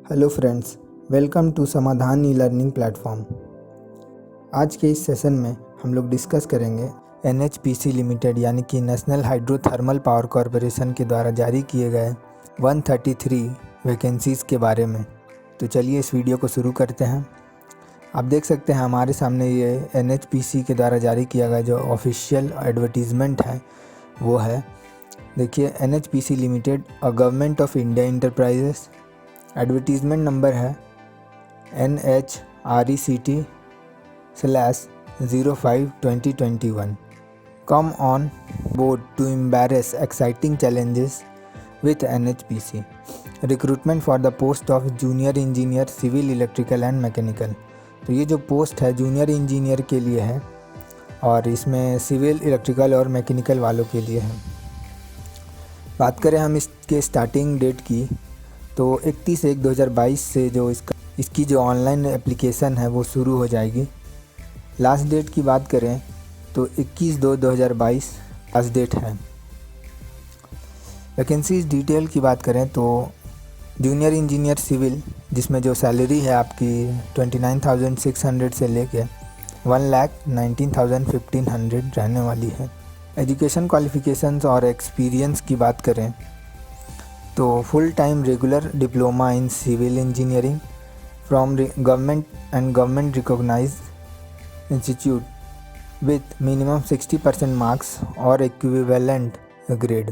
Hello friends, welcome to समाधान e learning platform. आज के इस सेशन में हम लोग डिस्कस करेंगे NHPC लिमिटेड यानी कि नेशनल हाइड्रोथर्मल पावर कॉरपोरेशन के द्वारा जारी किए गए 133 वैकेंसीज़ के बारे में। तो चलिए इस वीडियो को शुरू करते हैं। आप देख सकते हैं हमारे सामने ये NHPC के द्वारा जारी किया गया जो ऑफिशियल एडवर्टीज़मेंट है वो है। देखिए, NHPC limited a government of India enterprises. Advertisement number है NHRECT/05/2021। Come on board to embrace exciting challenges with NHPC। Recruitment for the post of junior engineer civil electrical and mechanical. तो ये जो post है junior engineer के लिए है और इसमें सिविल इलेक्ट्रिकल और मैकेनिकल वालों के लिए है। बात करें हम इसके स्टार्टिंग डेट की तो 31/1/2022 से जो इसकी जो ऑनलाइन एप्लीकेशन है वो शुरू हो जाएगी। लास्ट डेट की बात करें तो 21/2/2022 लास्ट डेट है। वैकेंसीज डिटेल की बात करें तो जूनियर इंजीनियर सिविल जिसमें जो सैलरी है आपकी 29,600 से लेके 1,19,1500 रहने वाली है। एजुकेशन क्वालिफ़िकेशंस और एक्सपीरियंस की बात करें तो full time regular diploma in civil engineering from government and government recognised institute with minimum 60% marks और इक्विवेलेंट ग्रेड।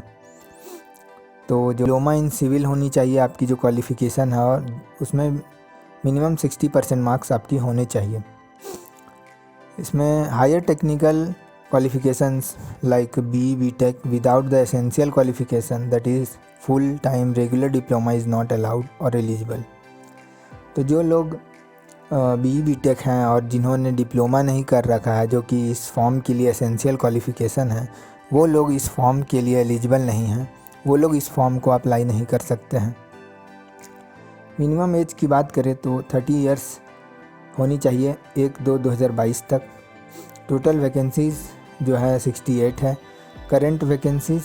तो जो डिप्लोमा इन सिविल होनी चाहिए आपकी जो क्वालिफ़िकेशन है और उसमें मिनिमम 60% मार्क्स आपकी होने चाहिए। इसमें higher technical qualifications like B.Tech without the essential qualification that is full time regular diploma is not allowed or eligible। तो जो लोग B.Tech हैं और जिन्होंने डिप्लोमा नहीं कर रखा है जो कि इस फॉर्म के लिए एसेंशियल क्वालिफ़िकेशन है वो लोग इस फॉर्म के लिए एलिजिबल नहीं हैं, वो लोग इस फॉर्म को अप्लाई नहीं कर सकते हैं। मिनिमम एज की बात करें तो 30 इयर्स होनी चाहिए 1/2/2022 तक। टोटल वैकेंसीज़ जो है 68 है। करंट वैकेंसीज़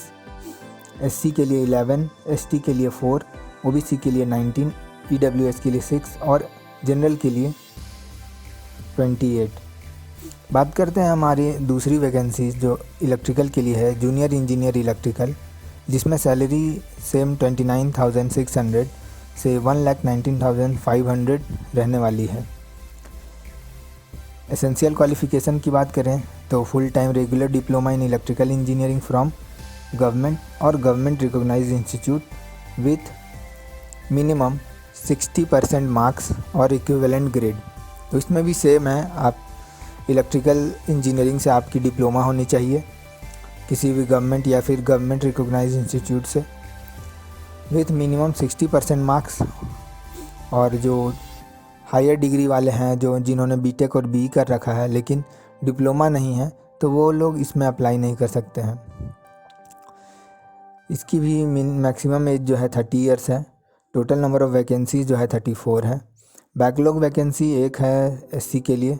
SC के लिए 11, ST के लिए 4, OBC के लिए 19, EWS के लिए 6 और जनरल के लिए 28। बात करते हैं हमारी दूसरी वैकेंसीज़ जो इलेक्ट्रिकल के लिए है, जूनियर इंजीनियर इलेक्ट्रिकल, जिसमें सैलरी सेम 29,600 से 1,19,500 रहने वाली है। एसेंशियल क्वालिफ़िकेशन की बात करें तो full time regular diploma in electrical engineering from government और government recognised institute with minimum 60% marks और इक्विवेलेंट ग्रेड। तो इसमें भी सेम है, आप इलेक्ट्रिकल इंजीनियरिंग से आपकी डिप्लोमा होनी चाहिए किसी भी गवर्नमेंट या फिर गवर्नमेंट रिकॉग्नाइज्ड इंस्टीट्यूट से विथ मिनिमम 60% मार्क्स। और जो हायर डिग्री वाले हैं जो जिन्होंने B.Tech और BE कर रखा है लेकिन डिप्लोमा नहीं है तो वो लोग इसमें अप्लाई नहीं कर सकते हैं। इसकी भी मैक्सिमम एज जो है 30 इयर्स है। टोटल नंबर ऑफ़ वैकेंसी जो है 34 है। बैकलॉग वैकेंसी 1 है SC के लिए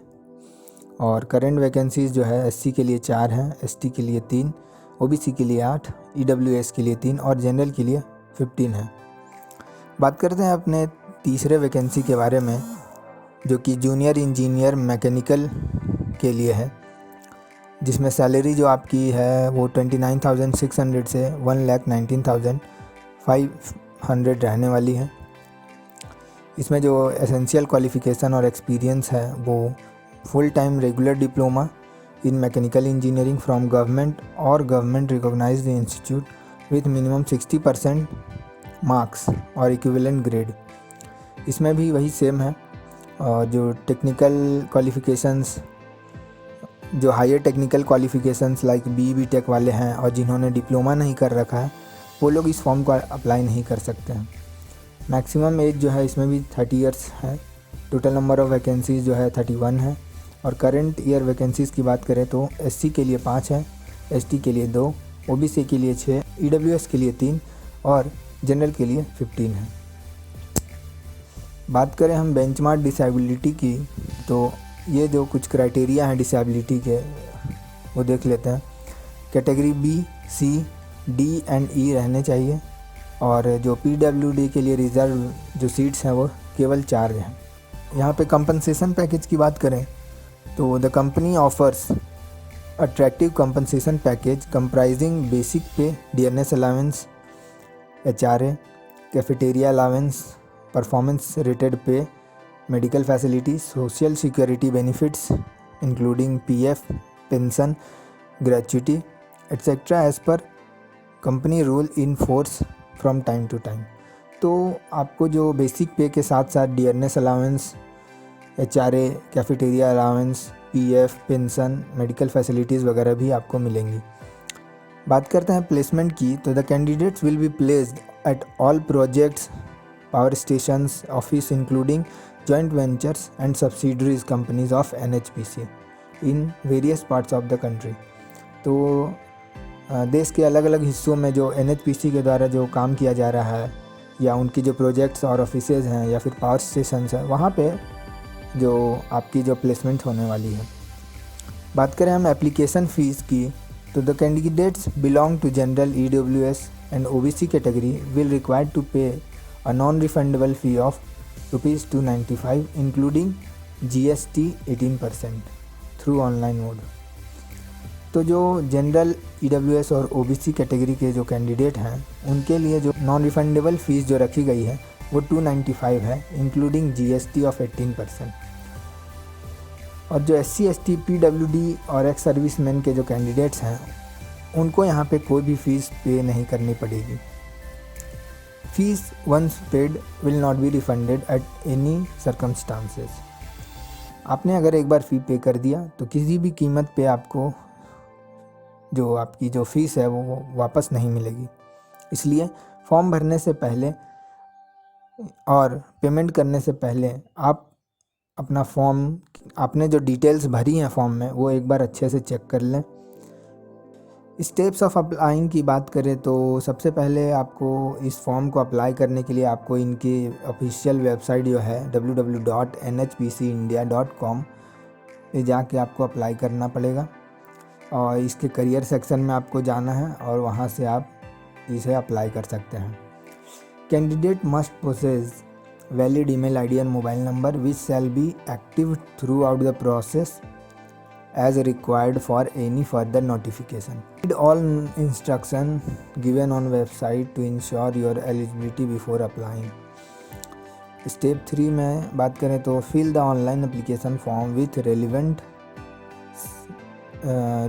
और करेंट वैकेंसीज जो है SC के लिए 4 हैं, ST के लिए 3, OBC के लिए 8, EWS के लिए 3 और जनरल के लिए 15 है। बात करते हैं अपने तीसरे वैकेंसी के बारे में जो कि जूनियर इंजीनियर मैकेनिकल के लिए है, जिसमें सैलरी जो आपकी है वो 29,600 से 1,19,500 रहने वाली है। इसमें जो एसेंशियल क्वालिफ़िकेशन और एक्सपीरियंस है वो full time regular diploma in mechanical engineering from government और government recognised institute with minimum 60% marks और इक्विवेलेंट ग्रेड। इसमें भी वही सेम है। जो टेक्निकल क्वालिफ़िकेशंस जो higher technical qualifications like B.Tech वाले हैं और जिन्होंने डिप्लोमा नहीं कर रखा है वो लोग इस फॉर्म को अप्लाई नहीं कर सकते हैं। मैक्सिमम एज जो है इसमें भी 30 इयर्स है। टोटल नंबर ऑफ़ वैकेंसीज़ जो है 31 है। और करंट ईयर वैकेंसीज़ की बात करें तो SC के लिए 5 है, ST के लिए 2, OBC के लिए 6, EWS के लिए 3 और जनरल के लिए 15 है। बात करें हम बेंचमार्क डिसेबिलिटी की तो ये जो कुछ क्राइटेरिया हैं डिसेबिलिटी के वो देख लेते हैं। Category B, C, D and E रहने चाहिए और जो PWD के लिए रिज़र्व जो सीट्स हैं वो केवल 4 हैं। यहाँ पे कंपनसेशन पैकेज की बात करें तो the company offers attractive compensation package comprising basic pay, dearness allowance, HRA, cafeteria allowance, performance related pay, medical facilities, social security benefits including PF, pension, gratuity etcetera as per company rule in force from time to time. तो आपको जो basic pay के साथ साथ dearness allowance, HRA, cafeteria allowance, PF, pension, medical facilities वगैरह भी आपको मिलेंगी। बात करते हैं प्लेसमेंट की, तो the candidates will be placed at all projects, power stations, office including joint ventures and subsidiaries companies of NHPC in various parts of the country. तो देश के अलग अलग हिस्सों में जो NHPC के द्वारा जो काम किया जा रहा है या उनकी जो प्रोजेक्ट्स और ऑफिसेज हैं या फिर पावर स्टेशंस हैं, वहाँ पे जो आपकी जो प्लेसमेंट होने वाली है। बात करें हम एप्लीकेशन फ़ीस की, तो the candidates belong to general, EWS and OBC category will require to pay a non refundable fee of ₹295 including GST 18% through online mode. तो जो जनरल, EWS और OBC कैटेगरी के जो कैंडिडेट हैं उनके लिए जो नॉन रिफंडेबल फ़ीस जो रखी गई है वो 295 है इंक्लूडिंग GST ऑफ 18%। और जो SC, ST, PWD और एक्स सर्विसमैन के जो कैंडिडेट्स हैं उनको यहाँ पे कोई भी फ़ीस पे नहीं करनी पड़ेगी। Fees once paid will not be refunded at any circumstances. आपने अगर एक बार फ़ी पे कर दिया तो किसी भी कीमत पे आपको जो आपकी जो फ़ीस है वो वापस नहीं मिलेगी। इसलिए फॉर्म भरने से पहले और पेमेंट करने से पहले आप अपना फॉर्म, आपने जो डिटेल्स भरी हैं फॉर्म में, वो एक बार अच्छे से चेक कर लें। स्टेप्स ऑफ अप्लाइंग की बात करें तो सबसे पहले आपको इस फॉर्म को अप्लाई करने के लिए आपको इनकी ऑफिशियल वेबसाइट जो है www.nhpcindia.com पे जाके आपको अप्लाई करना पड़ेगा और इसके करियर सेक्शन में आपको जाना है और वहाँ से आप इसे अप्लाई कर सकते हैं। Candidate must possess valid email ID and mobile number which shall be active throughout the process as required for any further notification. Read all instruction given on website to ensure your eligibility before applying. Step 3 में बात करें तो fill the online application form with relevant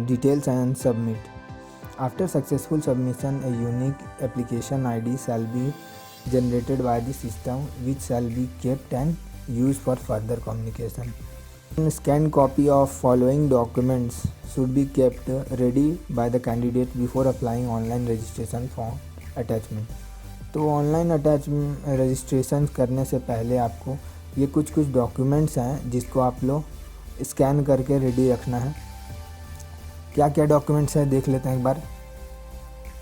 details and submit. After successful submission, a unique application ID shall be generated by the system which shall be kept and used for further communication. Scanned copy of following documents should be kept ready by the candidate before applying online registration form attachment. तो online registration करने से पहले आपको ये कुछ documents हैं जिसको आप लोग स्कैन करके रेडी रखना है। क्या क्या डॉक्यूमेंट्स हैं देख लेते हैं एक बार।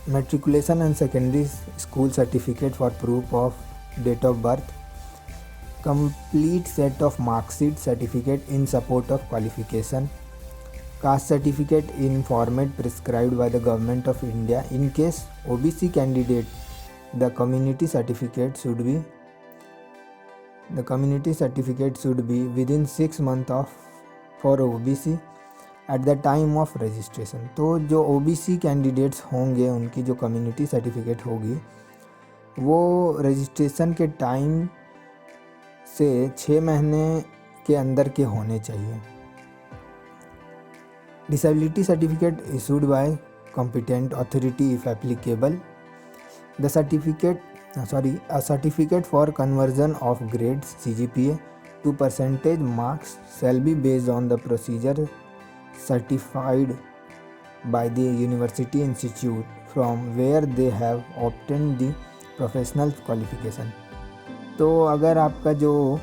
Matriculation and secondary school certificate for proof of date of birth, complete set of mark sheet certificate in support of qualification, caste certificate in format prescribed by the government of India. In case OBC candidate, the community certificate should be within 6 months of for OBC at the time of registration. तो जो OBC candidates होंगे उनकी जो community certificate होगी वो registration के time से 6 महीने के अंदर के होने चाहिए। Disability certificate issued bye competent authority if applicable. The certificate for conversion of grades CGPA to percentage marks shall be based on the procedure certified by the university institute from where they have obtained the professional qualification. तो अगर आपका जो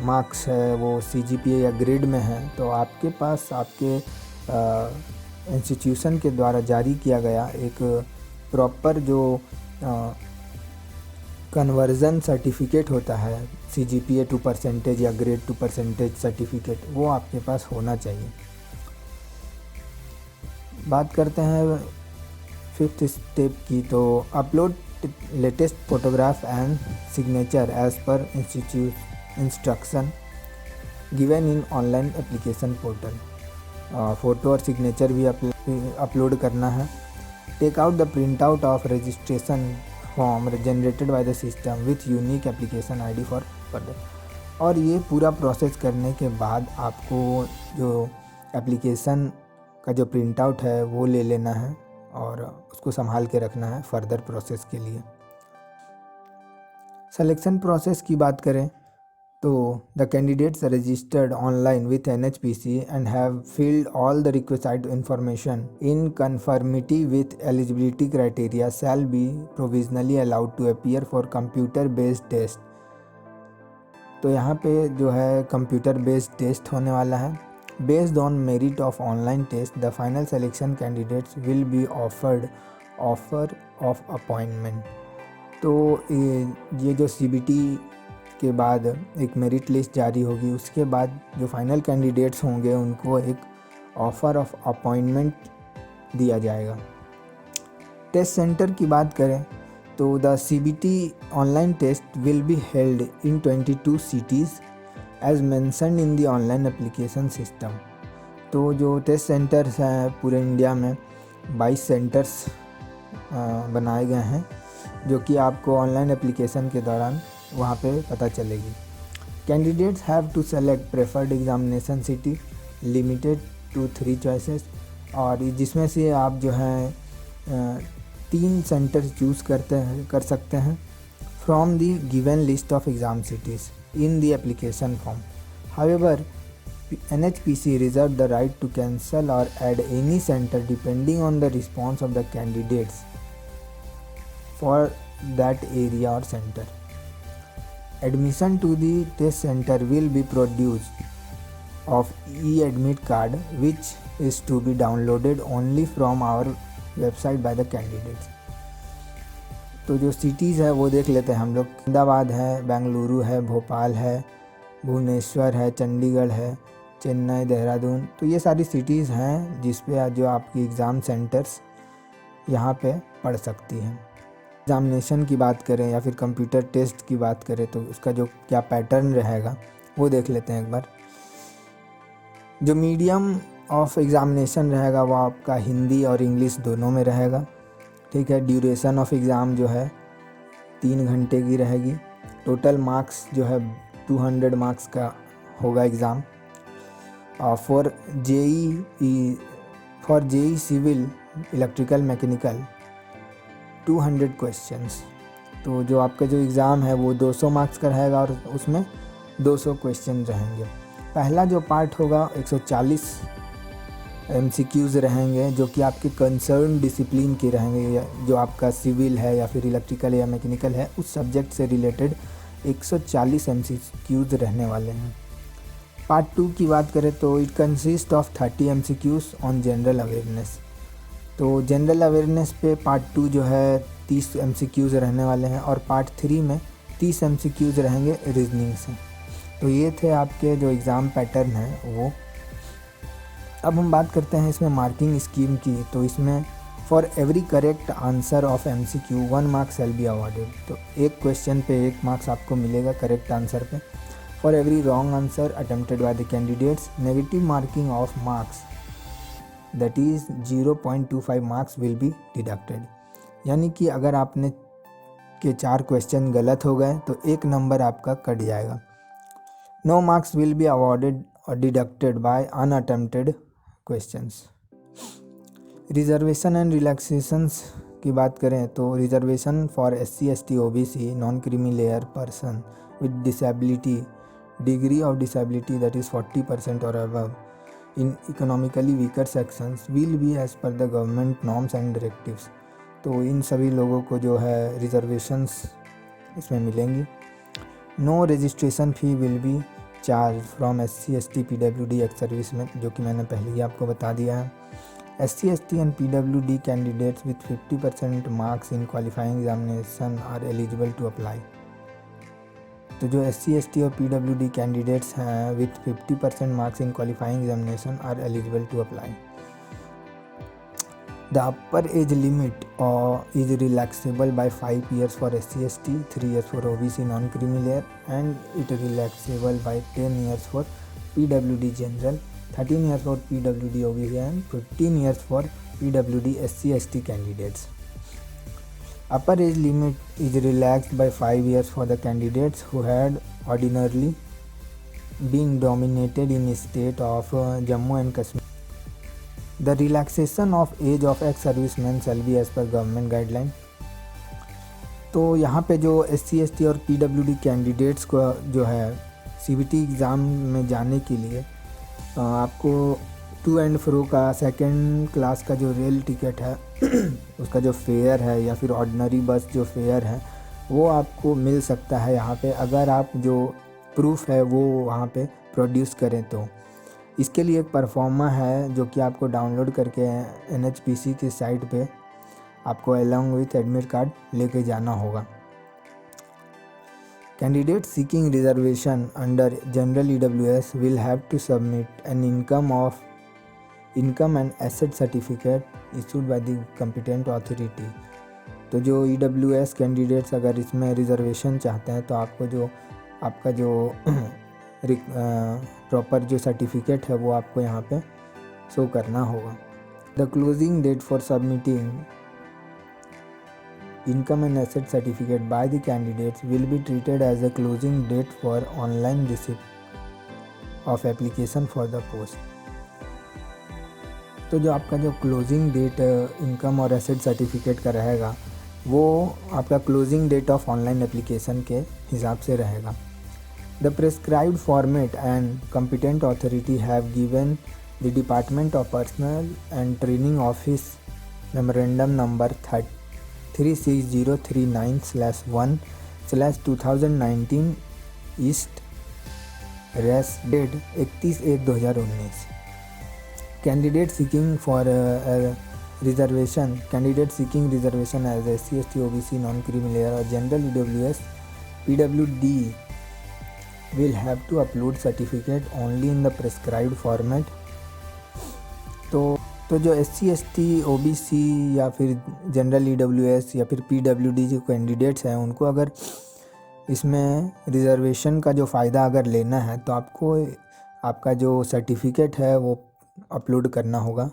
marks है वो CGPA या grade में है तो आपके पास आपके इंस्टीट्यूशन के द्वारा जारी किया गया एक प्रॉपर जो कन्वर्जन सर्टिफिकेट होता है CGPA to परसेंटेज या ग्रेड टू परसेंटेज सर्टिफिकेट, वो आपके पास होना चाहिए। बात करते हैं 5th स्टेप की, तो upload latest photograph and signature as per institute instruction given in online application portal. Photo और सिग्नेचर भी अपलोड करना है. Take out the print out of registration form generated by the system with unique application ID for further. और ये पूरा process करने के बाद आपको जो एप्लीकेशन का जो प्रिंट आउट है वो ले लेना है और उसको संभाल के रखना है फर्दर प्रोसेस के लिए. सिलेक्शन प्रोसेस की बात करें तो the candidates registered online with NHPC and have filled all the requested information in conformity with eligibility criteria shall be provisionally allowed to appear for computer based test. तो यहाँ पे जो है कंप्यूटर बेस्ड टेस्ट होने वाला है. Based on merit of online test the final selection candidates will be offer of appointment. तो ये जो CBT के बाद एक मेरिट लिस्ट जारी होगी, उसके बाद जो फाइनल कैंडिडेट्स होंगे उनको एक ऑफ़र ऑफ अपॉइंटमेंट दिया जाएगा. टेस्ट सेंटर की बात करें तो the CBT online test will be held in 22 cities as mentioned in the online application system. तो जो टेस्ट सेंटर्स हैं पूरे इंडिया में 22 सेंटर्स बनाए गए हैं जो कि आपको ऑनलाइन एप्लीकेशन के दौरान वहाँ पे पता चलेगी. Candidates have to select preferred examination city limited to 3 choices. और जिसमें से आप जो है 3 सेंटर चूज़ कर सकते हैं from the given list of exam cities in the application form. However NHPC reserve the right to cancel or add any center depending on the response of the candidates for that area or center. Admission to the test center will be produced of e-admit card which is to be downloaded only from our website by the candidates. तो जो cities है वो देख लेते हैं हम लोग. अहमदाबाद है, बेंगलुरु है, भोपाल है, भुवनेश्वर है, चंडीगढ़ है, चेन्नई, देहरादून. तो ये सारी सिटीज़ हैं जिस पे जो आपकी एग्ज़ाम सेंटर्स यहाँ पे पड़ सकती हैं. एग्ज़ामिनेशन की बात करें या फिर कंप्यूटर टेस्ट की बात करें तो उसका जो क्या पैटर्न रहेगा वो देख लेते हैं एक बार. जो मीडियम ऑफ एग्ज़ामिनेशन रहेगा वो आपका हिंदी और इंग्लिश दोनों में रहेगा. ठीक है. ड्यूरेशन ऑफ एग्ज़ाम जो है 3 घंटे की रहेगी. टोटल मार्क्स जो है 200 मार्क्स का होगा exam. For JE civil electrical mechanical 200 questions. तो जो आपका जो एग्ज़ाम है वो 200 मार्क्स का रहेगा और उसमें 200 क्वेश्चन रहेंगे. पहला जो पार्ट होगा 140 MCQs रहेंगे जो कि आपके कंसर्न डिसिप्लिन के रहेंगे. जो आपका सिविल है या फिर इलेक्ट्रिकल या मैकेनिकल है उस सब्जेक्ट से रिलेटेड 140 MCQs रहने वाले हैं. पार्ट 2 की बात करें तो it consist of 30 MCQs on general awareness. तो जनरल अवेयरनेस पे पार्ट 2 जो है 30 MCQs रहने वाले हैं और पार्ट 3 में 30 MCQs रहेंगे रीजनिंग से. तो ये थे आपके जो एग्ज़ाम पैटर्न है वो. अब हम बात करते हैं इसमें मार्किंग स्कीम की. तो इसमें for every correct answer of MCQ 1 mark shall be awarded. तो एक क्वेश्चन पे 1 मार्क्स आपको मिलेगा करेक्ट आंसर पे. For every wrong answer attempted bye the candidates negative marking of marks that is 0.25 marks will be deducted. यानी कि अगर आपने के 4 क्वेश्चन गलत हो गए तो 1 नंबर आपका कट जाएगा. No marks will be awarded और deducted by unattempted questions. Reservation and relaxations की बात करें तो reservation for SC ST OBC non creamy layer person with disability degree of disability that is 40% और above in economically weaker sections will be as per the government norms and directives. तो इन सभी लोगों को जो है रिजर्वेशंस इसमें मिलेंगी. No registration fee will be charge from SC ST PWD ex service में, जो कि मैंने पहले ही आपको बता दिया है. SC ST and PWD candidates with 50% marks in qualifying examination are eligible to apply. तो जो SC ST और PWD कैंडिडेट्स हैं with 50% marks in qualifying examination are eligible to apply. The upper age limit is relaxable by 5 years for SC/ST, 3 years for OBC non-creamy layer, and it relaxable by 10 years for PWD general, 13 years for PWD OBC, and 15 years for PWD SC/ST candidates. Upper age limit is relaxed by 5 years for the candidates who had ordinarily been dominated in state of Jammu and Kashmir. The relaxation of age of ex-servicemen shall be as per government guideline. तो यहाँ पे जो SC/ST और PWD candidates को जो है CBT exam में जाने के लिए आपको टू एंड फ्रो का सेकंड क्लास का जो रेल टिकट है उसका जो फेयर है या फिर ऑर्डिनरी बस जो फेयर है वो आपको मिल सकता है यहाँ पे, अगर आप जो प्रूफ है वो वहाँ पे प्रोड्यूस करें तो। इसके लिए एक परफॉर्मा है जो कि आपको डाउनलोड करके NHPC की साइट पे आपको अलॉन्ग विथ एडमिट कार्ड लेके जाना होगा। Candidate seeking reservation under general EWS will have to submit an income and asset certificate issued by the competent authority. तो जो EWS कैंडिडेट्स अगर इसमें रिजर्वेशन चाहते हैं तो आपको जो आपका जो प्रॉपर जो सर्टिफिकेट है वो आपको यहाँ पे शो करना होगा। The closing date for submitting income and asset certificate by the candidates will be treated as a closing date for online receipt of application for the post. तो जो आपका जो क्लोजिंग डेट इनकम और asset certificate का रहेगा वो आपका closing date of online application के हिसाब से रहेगा। The prescribed format and competent authority have given the Department of Personnel and Training Office Memorandum number 36039/1/2019 East Res date 31/1/2019. Candidate seeking for reservation as SC/ST OBC non-creamy layer or general EWS PWD will have to upload certificate only in the prescribed format। तो जो SC/ST OBC या फिर general EWS या फिर PWD जो candidates हैं उनको अगर इसमें रिज़र्वेशन का जो फ़ायदा अगर लेना है तो आपको आपका जो सर्टिफिकेट है वो अपलोड करना होगा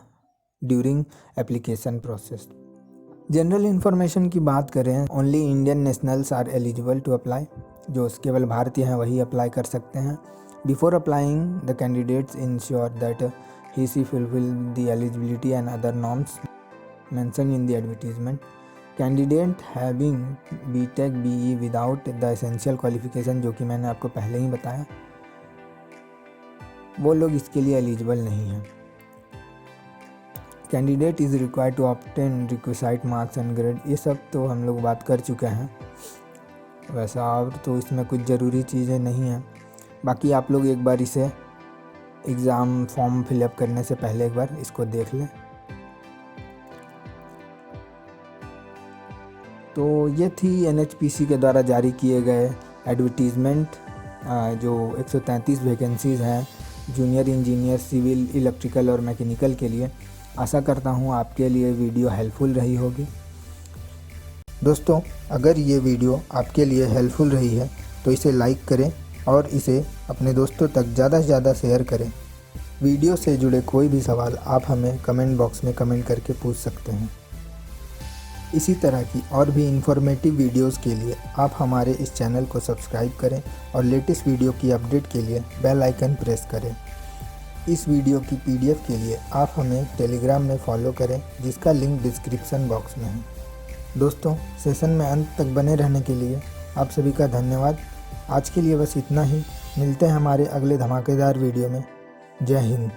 during application process. General information की बात करें, only Indian nationals are eligible to apply, जो केवल भारतीय हैं वही अप्लाई कर सकते हैं। Before applying the candidates ensure that he she fulfil the eligibility and other norms mention in the advertisement. Candidate having BTech BE without the essential qualification, जो कि मैंने आपको पहले ही बताया, वो लोग इसके लिए एलिजिबल नहीं हैं। Candidate is required to obtain requisite marks and grade, ये सब तो हम लोग बात कर चुके हैं। वैसा और तो इसमें कुछ ज़रूरी चीज़ें नहीं हैं। बाकी आप लोग एक बार इसे एग्ज़ाम फॉर्म फिलअप करने से पहले एक बार इसको देख लें। तो ये थी NHPC के द्वारा जारी किए गए एडवर्टीज़मेंट, जो 133 वैकेंसीज़ हैं जूनियर इंजीनियर सिविल, इलेक्ट्रिकल और मैकेनिकल के लिए। आशा करता हूँ आपके लिए वीडियो हेल्पफुल रही होगी। दोस्तों, अगर ये वीडियो आपके लिए हेल्पफुल रही है तो इसे लाइक करें और इसे अपने दोस्तों तक ज़्यादा से ज़्यादा शेयर करें। वीडियो से जुड़े कोई भी सवाल आप हमें कमेंट बॉक्स में कमेंट करके पूछ सकते हैं। इसी तरह की और भी इन्फॉर्मेटिव वीडियोस के लिए आप हमारे इस चैनल को सब्सक्राइब करें और लेटेस्ट वीडियो की अपडेट के लिए बेल आइकन प्रेस करें। इस वीडियो की PDF के लिए आप हमें टेलीग्राम में फॉलो करें, जिसका लिंक डिस्क्रिप्शन बॉक्स में है। दोस्तों, सेशन में अंत तक बने रहने के लिए आप सभी का धन्यवाद। आज के लिए बस इतना ही। मिलते हैं हमारे अगले धमाकेदार वीडियो में। जय हिंद।